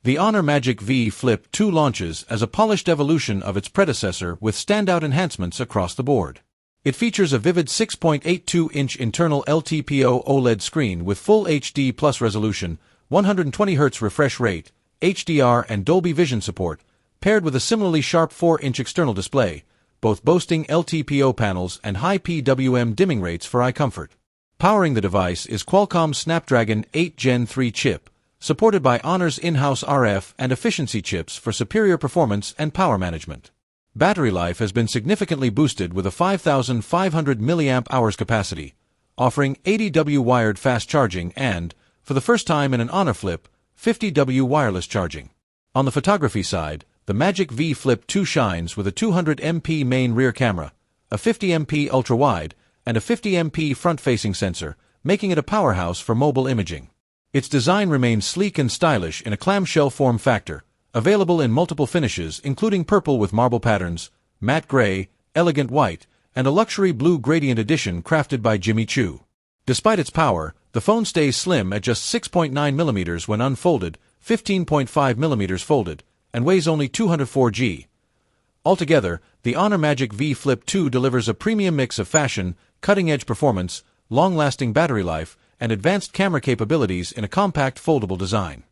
The Honor Magic V Flip 2 launches as a polished evolution of its predecessor with standout enhancements across the board. It features a vivid 6.82-inch internal LTPO OLED screen with full HD Plus resolution, 120Hz refresh rate, HDR and Dolby Vision support, paired with a similarly sharp 4-inch external display, both boasting LTPO panels and high PWM dimming rates for eye comfort. Powering the device is Qualcomm's Snapdragon 8 Gen 3 chip, supported by Honor's in-house RF and efficiency chips for superior performance and power management. Battery life has been significantly boosted with a 5,500 mAh capacity, offering 80W wired fast charging and, for the first time in an Honor Flip, 50W wireless charging. On the photography side, the Magic V Flip 2 shines with a 200MP main rear camera, a 50MP ultra-wide, and a 50MP front-facing sensor, making it a powerhouse for mobile imaging. Its design remains sleek and stylish in a clamshell form factor, available in multiple finishes including purple with marble patterns, matte gray, elegant white, and a luxury blue gradient edition crafted by Jimmy Choo. Despite its power, the phone stays slim at just 6.9mm when unfolded, 15.5mm folded, and weighs only 204 g. Altogether, the Honor Magic V Flip 2 delivers a premium mix of fashion, cutting-edge performance, long-lasting battery life, and advanced camera capabilities in a compact foldable design.